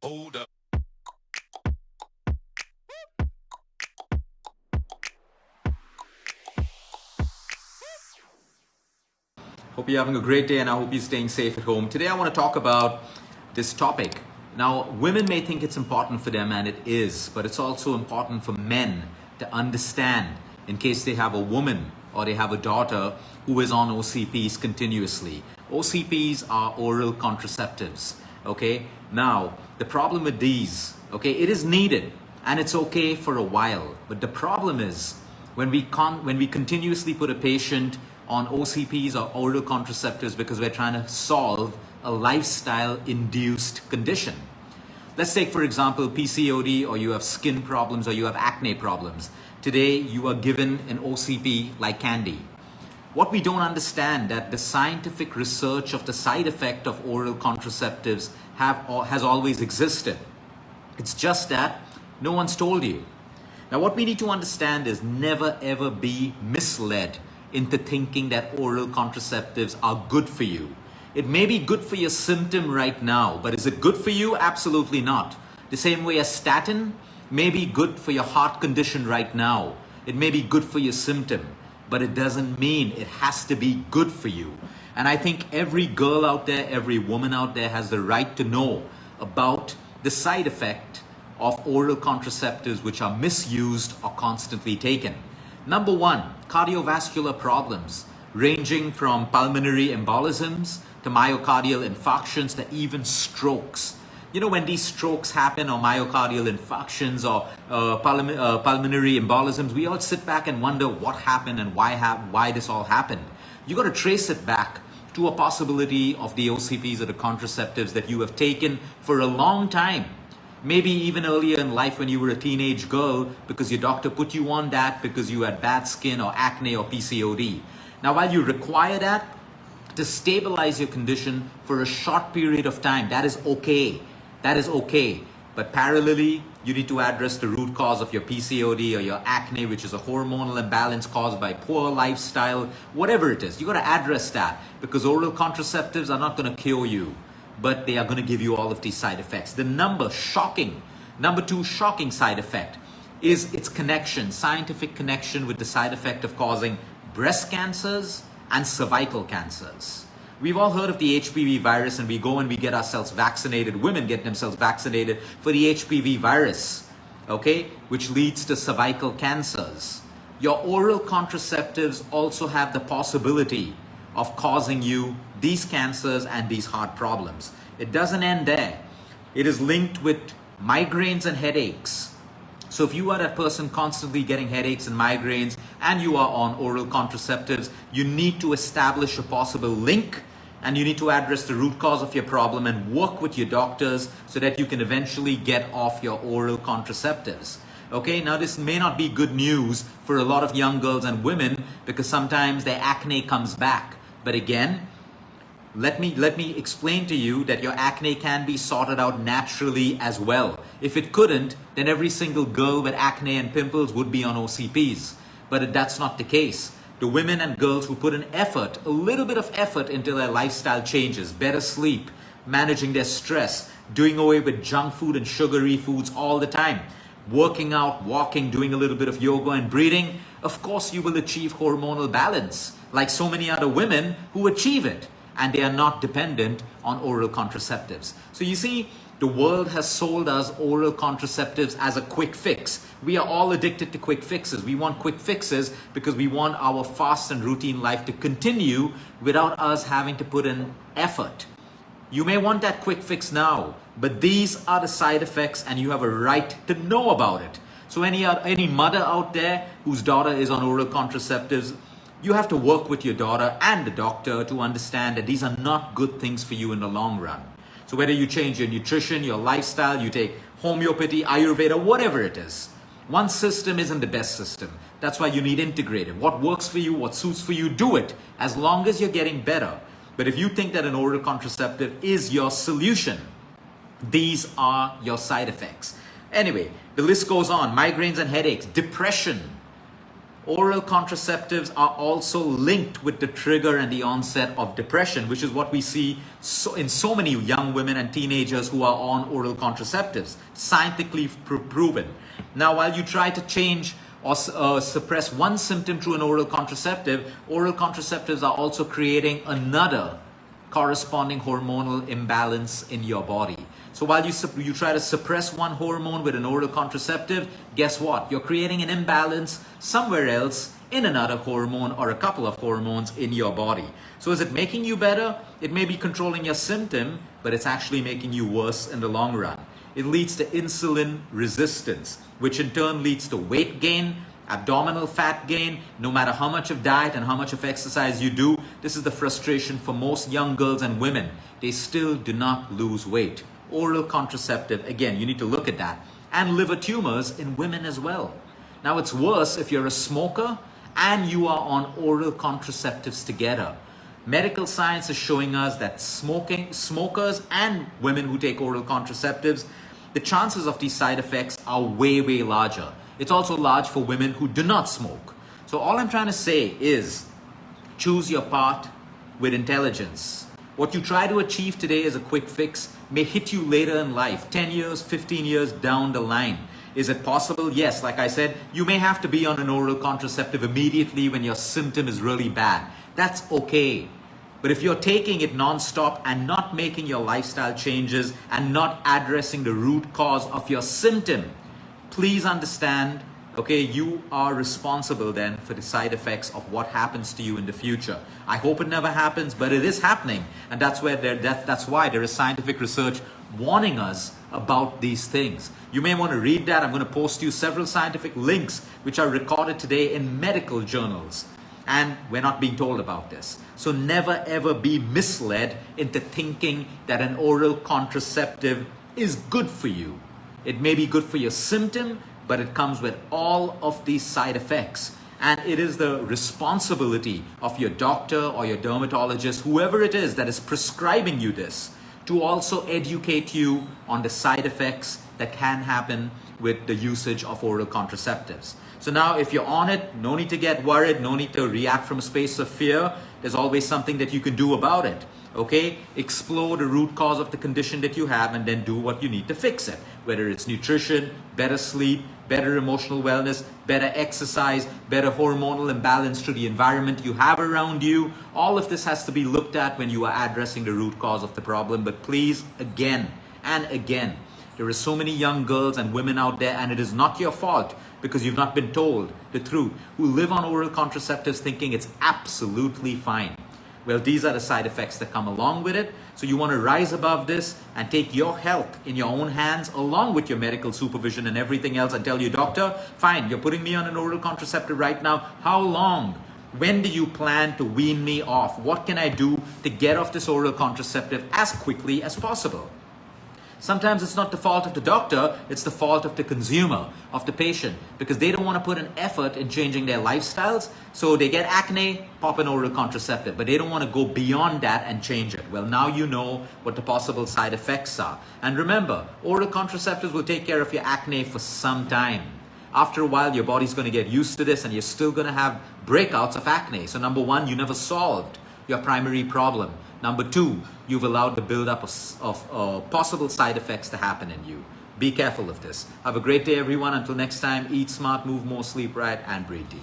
Hold up. Hope you're having a great day and I hope you're staying safe at home. Today I want to talk about this topic. Now, women may think it's important for them, and it is, but it's also important for men to understand in case they have a woman or they have a daughter who is on OCPs continuously. OCPs are oral contraceptives, okay? Now, the problem with these, okay, it is needed and it's okay for a while, but the problem is when we continuously put a patient on OCPs or oral contraceptives because we're trying to solve a lifestyle induced condition. Let's take, for example, PCOD, or you have skin problems, or you have acne problems. Today, you are given an OCP like candy. What we don't understand that the scientific research of the side effect of oral contraceptives has always existed. It's just that no one's told you. Now, what we need to understand is never ever be misled into thinking that oral contraceptives are good for you. It may be good for your symptom right now, but is it good for you? Absolutely not. The same way a statin may be good for your heart condition right now. It may be good for your symptom, but it doesn't mean it has to be good for you. And I think every girl out there, every woman out there has the right to know about the side effect of oral contraceptives which are misused or constantly taken. Number one, cardiovascular problems, ranging from pulmonary embolisms to myocardial infarctions to even strokes. You know, when these strokes happen, or myocardial infarctions, or pulmonary embolisms, we all sit back and wonder what happened and why this all happened. You got to trace it back to a possibility of the OCPs or the contraceptives that you have taken for a long time. Maybe even earlier in life when you were a teenage girl, because your doctor put you on that because you had bad skin or acne or PCOD. Now, while you require that to stabilize your condition for a short period of time, that is okay. That is okay. But parallelly, you need to address the root cause of your PCOD or your acne, which is a hormonal imbalance caused by poor lifestyle, whatever it is. You got to address that, because oral contraceptives are not going to cure you, but they are going to give you all of these side effects. The number two shocking side effect is its connection, scientific connection with the side effect of causing breast cancers and cervical cancers. We've all heard of the HPV virus, and we go and we get ourselves vaccinated. Women get themselves vaccinated for the HPV virus, okay, which leads to cervical cancers. Your oral contraceptives also have the possibility of causing you these cancers and these heart problems. It doesn't end there. It is linked with migraines and headaches. So if you are that person constantly getting headaches and migraines and you are on oral contraceptives, you need to establish a possible link, and you need to address the root cause of your problem and work with your doctors so that you can eventually get off your oral contraceptives. Okay, now this may not be good news for a lot of young girls and women, because sometimes their acne comes back. But again, let me explain to you that your acne can be sorted out naturally as well. If it couldn't, then every single girl with acne and pimples would be on OCPs. But that's not the case. The women and girls who put an effort, a little bit of effort into their lifestyle changes, better sleep, managing their stress, doing away with junk food and sugary foods all the time, working out, walking, doing a little bit of yoga and breathing, of course you will achieve hormonal balance, like so many other women who achieve it, and they are not dependent on oral contraceptives. So you see, the world has sold us oral contraceptives as a quick fix. We are all addicted to quick fixes. We want quick fixes because we want our fast and routine life to continue without us having to put in effort. You may want that quick fix now, but these are the side effects and you have a right to know about it. So any mother out there whose daughter is on oral contraceptives, you have to work with your daughter and the doctor to understand that these are not good things for you in the long run. So whether you change your nutrition, your lifestyle, you take homeopathy, Ayurveda, whatever it is, one system isn't the best system. That's why you need integrative. What works for you, what suits for you, do it, as long as you're getting better. But if you think that an oral contraceptive is your solution, these are your side effects. Anyway, the list goes on. Migraines and headaches, depression, Oral contraceptives are also linked with the trigger and the onset of depression, which is what we see in so many young women and teenagers who are on oral contraceptives, scientifically proven. Now, while you try to change or suppress one symptom through an oral contraceptives are also creating another corresponding hormonal imbalance in your body. So while you try to suppress one hormone with an oral contraceptive, guess what? You're creating an imbalance somewhere else in another hormone or a couple of hormones in your body. So is it making you better? It may be controlling your symptom, but it's actually making you worse in the long run. It leads to insulin resistance, which in turn leads to weight gain, abdominal fat gain. No matter how much of diet and how much of exercise you do, this is the frustration for most young girls and women. They still do not lose weight. Oral contraceptive, again, you need to look at that. And liver tumors in women as well. Now it's worse if you're a smoker and you are on oral contraceptives together. Medical science is showing us that smokers and women who take oral contraceptives, the chances of these side effects are way, way larger. It's also large for women who do not smoke. So all I'm trying to say is choose your path with intelligence. What you try to achieve today as a quick fix may hit you later in life, 10 years, 15 years down the line. Is it possible? Yes, like I said, you may have to be on an oral contraceptive immediately when your symptom is really bad. That's okay. But if you're taking it non-stop and not making your lifestyle changes and not addressing the root cause of your symptom, please understand, okay, you are responsible then for the side effects of what happens to you in the future. I hope it never happens, but it is happening. And that's why there is scientific research warning us about these things. You may want to read that. I'm going to post you several scientific links which are recorded today in medical journals. And we're not being told about this. So never ever be misled into thinking that an oral contraceptive is good for you. It may be good for your symptom, but it comes with all of these side effects. And it is the responsibility of your doctor or your dermatologist, whoever it is that is prescribing you this, to also educate you on the side effects that can happen with the usage of oral contraceptives. So now if you're on it, no need to get worried, no need to react from a space of fear. There's always something that you can do about it. Okay, explore the root cause of the condition that you have and then do what you need to fix it. Whether it's nutrition, better sleep, better emotional wellness, better exercise, better hormonal imbalance to the environment you have around you. All of this has to be looked at when you are addressing the root cause of the problem. But please, again and again, there are so many young girls and women out there, and it is not your fault because you've not been told the truth, who live on oral contraceptives thinking it's absolutely fine. Well, these are the side effects that come along with it. So you want to rise above this and take your health in your own hands along with your medical supervision and everything else and tell your doctor, fine, you're putting me on an oral contraceptive right now. How long? When do you plan to wean me off? What can I do to get off this oral contraceptive as quickly as possible? Sometimes it's not the fault of the doctor, it's the fault of the consumer, of the patient, because they don't want to put an effort in changing their lifestyles. So they get acne, pop an oral contraceptive, but they don't want to go beyond that and change it. Well, now you know what the possible side effects are. And remember, oral contraceptives will take care of your acne for some time. After a while, your body's going to get used to this and you're still going to have breakouts of acne. So number one, you never solved your primary problem. Number two, you've allowed the buildup of possible side effects to happen in you. Be careful of this. Have a great day, everyone. Until next time, eat smart, move more, sleep right, and breathe deep.